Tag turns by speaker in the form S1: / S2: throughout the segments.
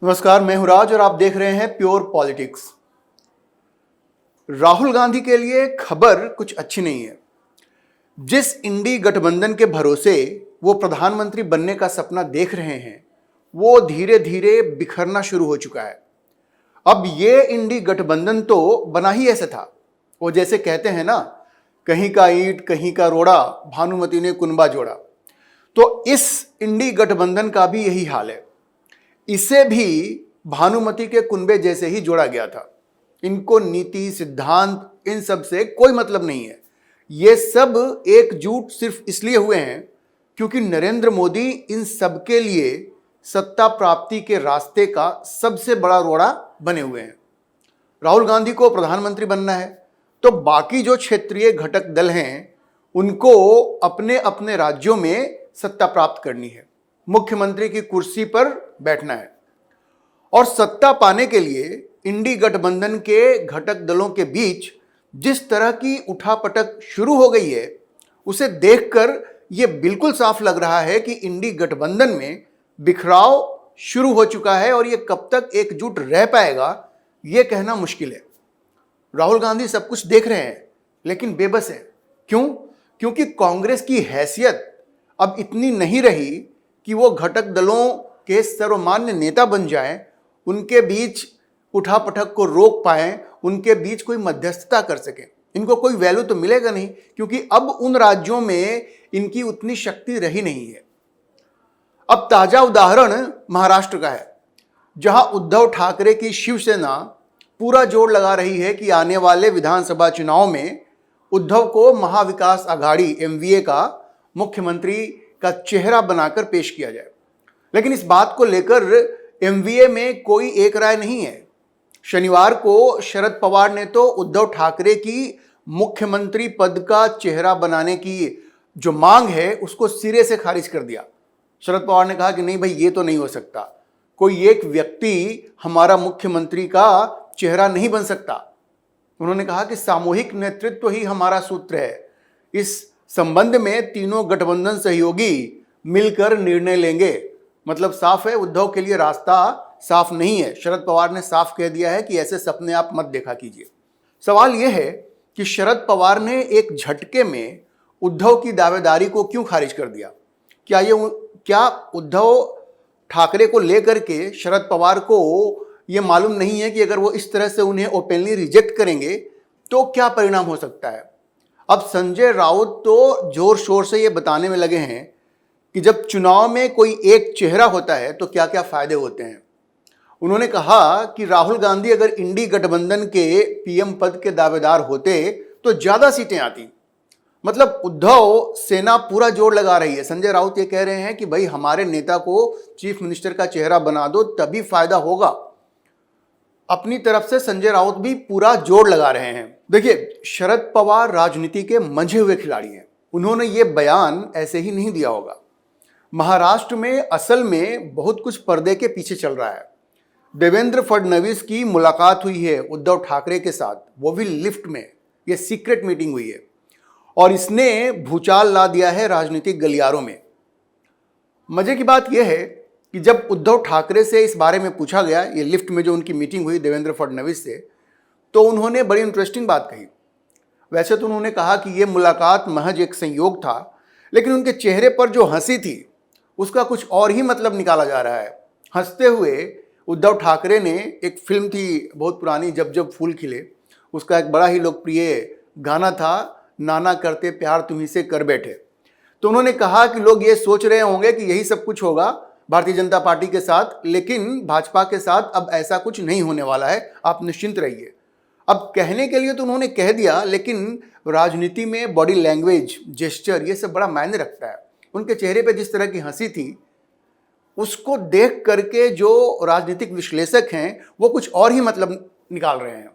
S1: नमस्कार, मैं हूं राज और आप देख रहे हैं प्योर पॉलिटिक्स। राहुल गांधी के लिए खबर कुछ अच्छी नहीं है। जिस इंडी गठबंधन के भरोसे वो प्रधानमंत्री बनने का सपना देख रहे हैं, वो धीरे धीरे बिखरना शुरू हो चुका है। अब ये इंडी गठबंधन तो बना ही ऐसे था। वो जैसे कहते हैं ना, कहीं का ईंट कहीं का रोड़ा, भानुमति ने कुनबा जोड़ा। तो इस इंडी गठबंधन का भी यही हाल है। इसे भी भानुमति के कुनबे जैसे ही जोड़ा गया था। इनको नीति, सिद्धांत, इन सब से कोई मतलब नहीं है। ये सब एकजुट सिर्फ इसलिए हुए हैं क्योंकि नरेंद्र मोदी इन सब के लिए सत्ता प्राप्ति के रास्ते का सबसे बड़ा रोड़ा बने हुए हैं। राहुल गांधी को प्रधानमंत्री बनना है तो बाकी जो क्षेत्रीय घटक दल हैं उनको अपने अपने राज्यों में सत्ता प्राप्त करनी है, मुख्यमंत्री की कुर्सी पर बैठना है। और सत्ता पाने के लिए इंडी गठबंधन के घटक दलों के बीच जिस तरह की उठापटक शुरू हो गई है, उसे देखकर यह बिल्कुल साफ लग रहा है कि इंडी गठबंधन में बिखराव शुरू हो चुका है और यह कब तक एकजुट रह पाएगा यह कहना मुश्किल है। राहुल गांधी सब कुछ देख रहे हैं लेकिन बेबस है। क्यों? क्योंकि कांग्रेस की हैसियत अब इतनी नहीं रही कि वो घटक दलों के सर्वमान्य नेता बन जाएं, उनके बीच उठापटक को रोक पाएं, उनके बीच कोई मध्यस्थता कर सकें। इनको कोई वैल्यू तो मिलेगा नहीं क्योंकि अब उन राज्यों में इनकी उतनी शक्ति रही नहीं है। अब ताजा उदाहरण महाराष्ट्र का है, जहां उद्धव ठाकरे की शिवसेना पूरा जोर लगा रही है कि आने वाले विधानसभा चुनाव में उद्धव को महाविकास आघाड़ी एमवीए का मुख्यमंत्री का चेहरा बनाकर पेश किया जाए। लेकिन इस बात को लेकर एमवीए में कोई एक राय नहीं है। शनिवार को शरद पवार ने तो उद्धव ठाकरे की मुख्यमंत्री पद का चेहरा बनाने की जो मांग है उसको सिरे से खारिज कर दिया। शरद पवार ने कहा कि नहीं भाई, ये तो नहीं हो सकता, कोई एक व्यक्ति हमारा मुख्यमंत्री का चेहरा नहीं बन सकता। उन्होंने कहा कि सामूहिक नेतृत्व ही हमारा सूत्र है। इस संबंध में तीनों गठबंधन सहयोगी मिलकर निर्णय लेंगे। मतलब साफ है, उद्धव के लिए रास्ता साफ नहीं है। शरद पवार ने साफ कह दिया है कि ऐसे सपने आप मत देखा कीजिए। सवाल यह है कि शरद पवार ने एक झटके में उद्धव की दावेदारी को क्यों खारिज कर दिया? क्या उद्धव ठाकरे को लेकर के शरद पवार को यह मालूम नहीं है कि अगर वो इस तरह से उन्हें ओपनली रिजेक्ट करेंगे तो क्या परिणाम हो सकता है? अब संजय राउत तो जोर शोर से ये बताने में लगे हैं कि जब चुनाव में कोई एक चेहरा होता है तो क्या क्या फायदे होते हैं। उन्होंने कहा कि राहुल गांधी अगर इंडी गठबंधन के पीएम पद के दावेदार होते तो ज्यादा सीटें आती। मतलब उद्धव सेना पूरा जोर लगा रही है। संजय राउत ये कह रहे हैं कि भाई हमारे नेता को चीफ मिनिस्टर का चेहरा बना दो तभी फायदा होगा। अपनी तरफ से संजय राउत भी पूरा जोर लगा रहे हैं। देखिए, शरद पवार राजनीति के मंझे हुए खिलाड़ी हैं। उन्होंने ये बयान ऐसे ही नहीं दिया होगा। महाराष्ट्र में असल में बहुत कुछ पर्दे के पीछे चल रहा है। देवेंद्र फडणवीस की मुलाकात हुई है उद्धव ठाकरे के साथ, वो भी लिफ्ट में। ये सीक्रेट मीटिंग हुई है और इसने भूचाल ला दिया है राजनीतिक गलियारों में। मजे की बात यह है कि जब उद्धव ठाकरे से इस बारे में पूछा गया, ये लिफ्ट में जो उनकी मीटिंग हुई देवेंद्र फडणवीस से, तो उन्होंने बड़ी इंटरेस्टिंग बात कही। वैसे तो उन्होंने कहा कि ये मुलाकात महज एक संयोग था, लेकिन उनके चेहरे पर जो हंसी थी उसका कुछ और ही मतलब निकाला जा रहा है। हंसते हुए उद्धव ठाकरे ने, एक फिल्म थी बहुत पुरानी, जब जब फूल खिले, उसका एक बड़ा ही लोकप्रिय गाना था, नाना करते प्यार तुम्ही से कर बैठे। तो उन्होंने कहा कि लोग ये सोच रहे होंगे कि यही सब कुछ होगा भारतीय जनता पार्टी के साथ, लेकिन भाजपा के साथ अब ऐसा कुछ नहीं होने वाला है, आप निश्चिंत रहिए। अब कहने के लिए तो उन्होंने कह दिया, लेकिन राजनीति में बॉडी लैंग्वेज, जेस्चर, ये सब बड़ा मायने रखता है। उनके चेहरे पे जिस तरह की हंसी थी उसको देख करके जो राजनीतिक विश्लेषक हैं वो कुछ और ही मतलब निकाल रहे हैं।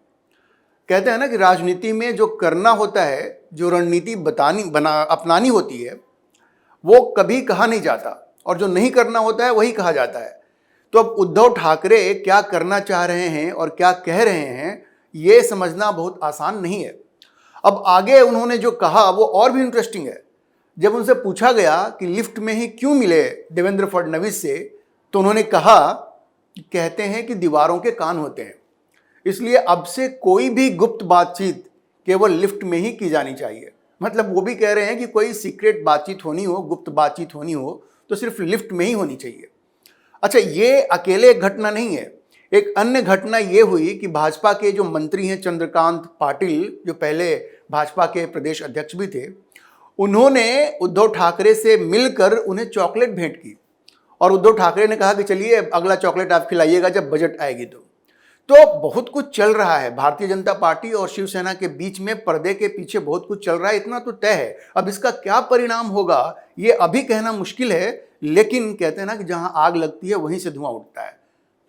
S1: कहते हैं ना कि राजनीति में जो करना होता है, जो रणनीति अपनानी होती है, वो कभी कहा नहीं जाता, और जो नहीं करना होता है वही कहा जाता है। तो अब उद्धव ठाकरे क्या करना चाह रहे हैं और क्या कह रहे हैं ये समझना बहुत आसान नहीं है। अब आगे उन्होंने जो कहा वो और भी इंटरेस्टिंग है। जब उनसे पूछा गया कि लिफ्ट में ही क्यों मिले देवेंद्र फडणवीस से, तो उन्होंने कहा कहते हैं कि दीवारों के कान होते हैं, इसलिए अब से कोई भी गुप्त बातचीत केवल लिफ्ट में ही की जानी चाहिए। मतलब वो भी कह रहे हैं कि कोई सीक्रेट बातचीत होनी हो, गुप्त बातचीत होनी हो तो सिर्फ लिफ्ट में ही होनी चाहिए। अच्छा, ये अकेले एक घटना नहीं है। एक अन्य घटना ये हुई कि भाजपा के जो मंत्री हैं चंद्रकांत पाटिल, जो पहले भाजपा के प्रदेश अध्यक्ष भी थे, उन्होंने उद्धव ठाकरे से मिलकर उन्हें चॉकलेट भेंट की और उद्धव ठाकरे ने कहा कि चलिए अगला चॉकलेट आप खिलाइएगा जब बजट आएगी तो बहुत कुछ चल रहा है भारतीय जनता पार्टी और शिवसेना के बीच में, पर्दे के पीछे बहुत कुछ चल रहा है, इतना तो तय है। अब इसका क्या परिणाम होगा ये अभी कहना मुश्किल है, लेकिन कहते हैं ना कि जहां आग लगती है वहीं से धुआं उठता है,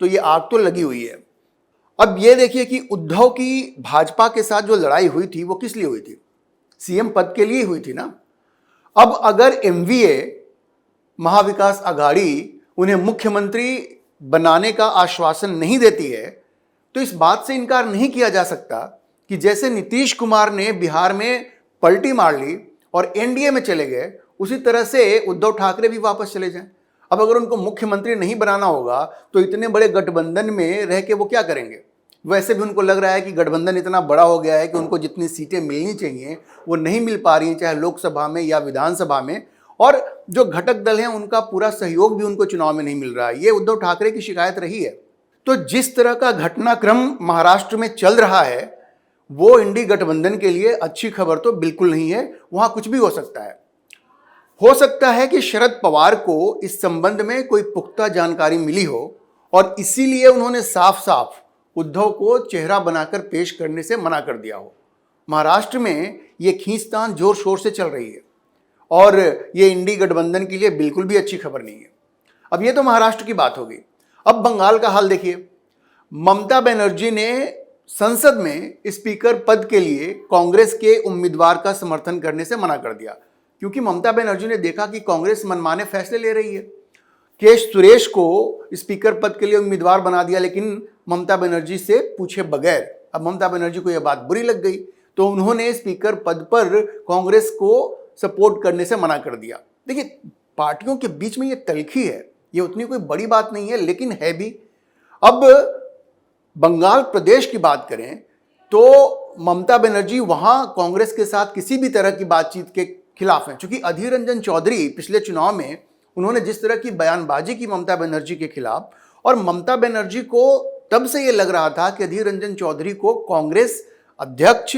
S1: तो ये आग तो लगी हुई है। अब ये देखिए कि उद्धव की भाजपा के साथ जो लड़ाई हुई थी वो किस लिए हुई थी? सीएम पद के लिए हुई थी ना। अब अगर एमवीए महाविकास आघाड़ी उन्हें मुख्यमंत्री बनाने का आश्वासन नहीं देती है तो इस बात से इनकार नहीं किया जा सकता कि जैसे नीतीश कुमार ने बिहार में पलटी मार ली और एनडीए में चले गए, उसी तरह से उद्धव ठाकरे भी वापस चले जाएं। अब अगर उनको मुख्यमंत्री नहीं बनाना होगा तो इतने बड़े गठबंधन में रह के वो क्या करेंगे? वैसे भी उनको लग रहा है कि गठबंधन इतना बड़ा हो गया है कि उनको जितनी सीटें मिलनी चाहिए वो नहीं मिल पा रही हैं, चाहे लोकसभा में या विधानसभा में, और जो घटक दल हैं उनका पूरा सहयोग भी उनको चुनाव में नहीं मिल रहा है। ये उद्धव ठाकरे की शिकायत रही है। तो जिस तरह का घटनाक्रम महाराष्ट्र में चल रहा है वो इंडी गठबंधन के लिए अच्छी खबर तो बिल्कुल नहीं है। वहां कुछ भी हो सकता है कि शरद पवार को इस संबंध में कोई पुख्ता जानकारी मिली हो और इसीलिए उन्होंने साफ साफ उद्धव को चेहरा बनाकर पेश करने से मना कर दिया हो। महाराष्ट्र में ये खींचतान जोर शोर से चल रही है और ये इंडी गठबंधन के लिए बिल्कुल भी अच्छी खबर नहीं है। अब ये तो महाराष्ट्र की बात हो गई। अब बंगाल का हाल देखिए। ममता बनर्जी ने संसद में स्पीकर पद के लिए कांग्रेस के उम्मीदवार का समर्थन करने से मना कर दिया, क्योंकि ममता बनर्जी ने देखा कि कांग्रेस मनमाने फैसले ले रही है। केश सुरेश को स्पीकर पद के लिए उम्मीदवार बना दिया, लेकिन ममता बनर्जी से पूछे बगैर। अब ममता बनर्जी को यह बात बुरी लग गई तो उन्होंने स्पीकर पद पर कांग्रेस को सपोर्ट करने से मना कर दिया। देखिए, पार्टियों के बीच में ये तल्खी है, ये उतनी कोई बड़ी बात नहीं है, लेकिन है भी। अब बंगाल प्रदेश की बात करें तो ममता बनर्जी वहां कांग्रेस के साथ किसी भी तरह की बातचीत के खिलाफ हैं, क्योंकि अधीर रंजन चौधरी पिछले चुनाव में उन्होंने जिस तरह की बयानबाजी की ममता बनर्जी के खिलाफ, और ममता बनर्जी को तब से ये लग रहा था कि अधीर रंजन चौधरी को कांग्रेस अध्यक्ष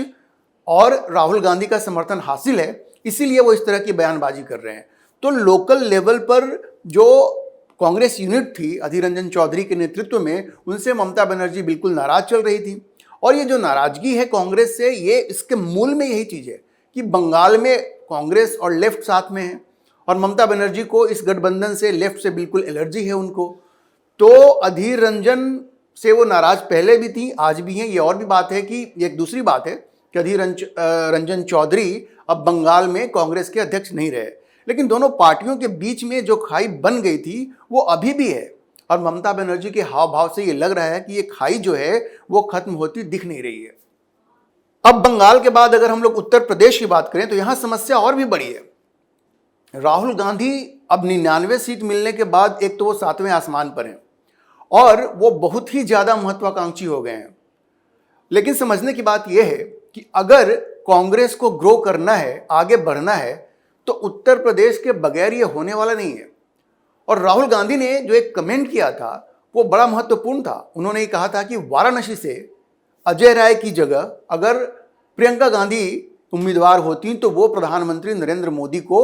S1: और राहुल गांधी का समर्थन हासिल है, इसीलिए वो इस तरह की बयानबाजी कर रहे हैं। तो लोकल लेवल पर जो कांग्रेस यूनिट थी अधीर रंजन चौधरी के नेतृत्व में, उनसे ममता बनर्जी बिल्कुल नाराज चल रही थी। और ये जो नाराजगी है कांग्रेस से, ये इसके मूल में यही चीज है कि बंगाल में कांग्रेस और लेफ्ट साथ में है और ममता बनर्जी को इस गठबंधन से, लेफ्ट से बिल्कुल एलर्जी है उनको। तो अधीर रंजन से वो नाराज पहले भी थी, आज भी हैं। ये और भी बात है कि एक दूसरी बात है कि अधीर रंजन चौधरी अब बंगाल में कांग्रेस के अध्यक्ष नहीं रहे, लेकिन दोनों पार्टियों के बीच में जो खाई बन गई थी वो अभी भी है। और ममता बनर्जी के हाव भाव से ये लग रहा है कि ये खाई जो है वो खत्म होती दिख नहीं रही है। अब बंगाल के बाद अगर हम लोग उत्तर प्रदेश की बात करें तो यहां समस्या और भी बड़ी है। राहुल गांधी अब 99 सीट मिलने के बाद एक तो वो 7वें आसमान पर हैं और वो बहुत ही ज्यादा महत्वाकांक्षी हो गए हैं। लेकिन समझने की बात यह है कि अगर कांग्रेस को ग्रो करना है, आगे बढ़ना है, तो उत्तर प्रदेश के बगैर ये होने वाला नहीं है। और राहुल गांधी ने जो एक कमेंट किया था वो बड़ा महत्वपूर्ण था। उन्होंने ये कहा था कि वाराणसी से अजय राय की जगह अगर प्रियंका गांधी उम्मीदवार होती तो वो प्रधानमंत्री नरेंद्र मोदी को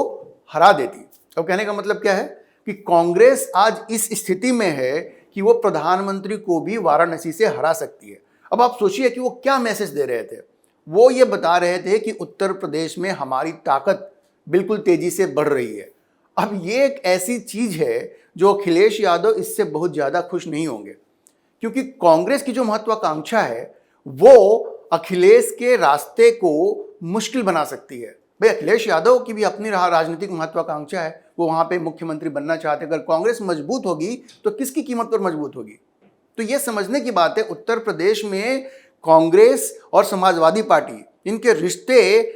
S1: हरा देती। अब कहने का मतलब क्या है कि कांग्रेस आज इस स्थिति में है कि वो प्रधानमंत्री को भी वाराणसी से हरा सकती है। अब आप सोचिए कि वो क्या मैसेज दे रहे थे। वो ये बता रहे थे कि उत्तर प्रदेश में हमारी ताकत बिल्कुल तेजी से बढ़ रही है। अब ये एक ऐसी चीज है जो अखिलेश यादव इससे बहुत ज्यादा खुश नहीं होंगे, क्योंकि कांग्रेस की जो महत्वाकांक्षा है वो अखिलेश के रास्ते को मुश्किल बना सकती है। भाई, अखिलेश यादव की भी अपनी राजनीतिक महत्वाकांक्षा है, वो वहां पे मुख्यमंत्री बनना चाहते हैं। अगर कांग्रेस मजबूत होगी तो किसकी कीमत पर मजबूत होगी? तो ये समझने की बात है, उत्तर प्रदेश में कांग्रेस और समाजवादी पार्टी, इनके रिश्ते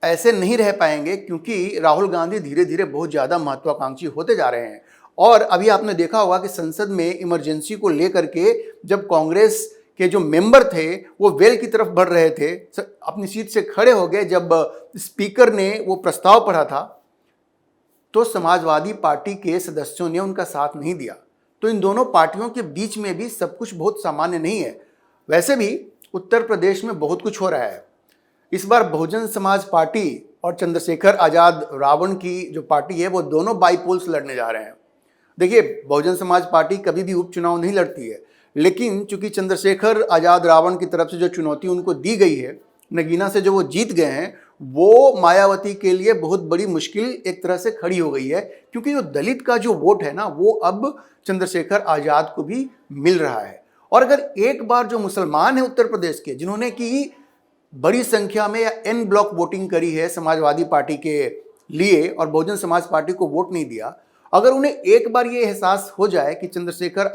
S1: ऐसे नहीं रह पाएंगे, क्योंकि राहुल गांधी धीरे धीरे बहुत ज्यादा महत्वाकांक्षी होते जा रहे हैं। और अभी आपने देखा होगा कि संसद में इमरजेंसी को लेकर के जब कांग्रेस के जो मेंबर थे वो वेल की तरफ बढ़ रहे थे, अपनी सीट से खड़े हो गए जब स्पीकर ने वो प्रस्ताव पढ़ा था, तो समाजवादी पार्टी के सदस्यों ने उनका साथ नहीं दिया। तो इन दोनों पार्टियों के बीच में भी सब कुछ बहुत सामान्य नहीं है। वैसे भी उत्तर प्रदेश में बहुत कुछ हो रहा है। इस बार बहुजन समाज पार्टी और चंद्रशेखर आजाद रावण की जो पार्टी है वो दोनों बाईपोल्स लड़ने जा रहे हैं। देखिए, बहुजन समाज पार्टी कभी भी उपचुनाव नहीं लड़ती है, लेकिन चूंकि चंद्रशेखर आजाद रावण की तरफ से जो चुनौती उनको दी गई है, नगीना से जो वो जीत गए हैं, वो मायावती के लिए बहुत बड़ी मुश्किल एक तरह से खड़ी हो गई है, क्योंकि जो दलित का जो वोट है ना, वो अब चंद्रशेखर आजाद को भी मिल रहा है। और अगर एक बार जो मुसलमान है उत्तर प्रदेश के, जिन्होंने की बड़ी संख्या में या एन ब्लॉक वोटिंग करी है समाजवादी पार्टी के लिए और बहुजन समाज पार्टी को वोट नहीं दिया, अगर उन्हें एक बार ये एहसास हो जाए कि चंद्रशेखर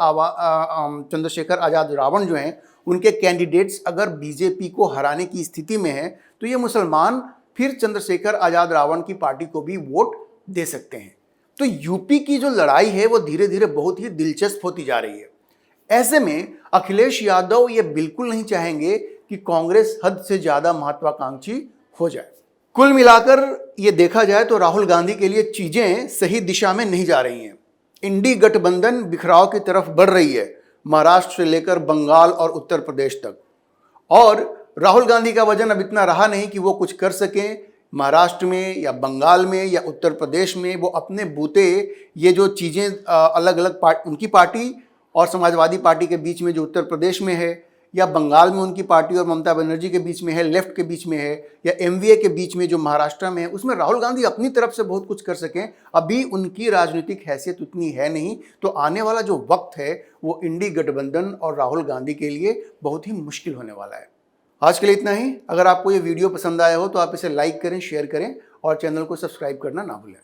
S1: आजाद रावण जो हैं उनके कैंडिडेट्स अगर बीजेपी को हराने की स्थिति में हैं, तो ये मुसलमान फिर चंद्रशेखर आजाद रावण की पार्टी को भी वोट दे सकते हैं। तो यूपी की जो लड़ाई है वो धीरे धीरे बहुत ही दिलचस्प होती जा रही है। ऐसे में अखिलेश यादव ये बिल्कुल नहीं चाहेंगे कि कांग्रेस हद से ज्यादा महत्वाकांक्षी हो जाए। कुल मिलाकर ये देखा जाए तो राहुल गांधी के लिए चीजें सही दिशा में नहीं जा रही हैं। इंडी गठबंधन बिखराव की तरफ बढ़ रही है, महाराष्ट्र से लेकर बंगाल और उत्तर प्रदेश तक। और राहुल गांधी का वजन अब इतना रहा नहीं कि वो कुछ कर सकें महाराष्ट्र में या बंगाल में या उत्तर प्रदेश में। वो अपने बूते ये जो चीज़ें अलग अलग उनकी पार्टी और समाजवादी पार्टी के बीच में जो उत्तर प्रदेश में है, या बंगाल में उनकी पार्टी और ममता बनर्जी के बीच में है, लेफ्ट के बीच में है, या एमवीए के बीच में जो महाराष्ट्र में है, उसमें राहुल गांधी अपनी तरफ से बहुत कुछ कर सकें, अभी उनकी राजनीतिक हैसियत उतनी है नहीं। तो आने वाला जो वक्त है वो इंडी गठबंधन और राहुल गांधी के लिए बहुत ही मुश्किल होने वाला है। आज के लिए इतना ही। अगर आपको ये वीडियो पसंद आया हो तो आप इसे लाइक करें, शेयर करें और चैनल को सब्सक्राइब करना ना भूलें।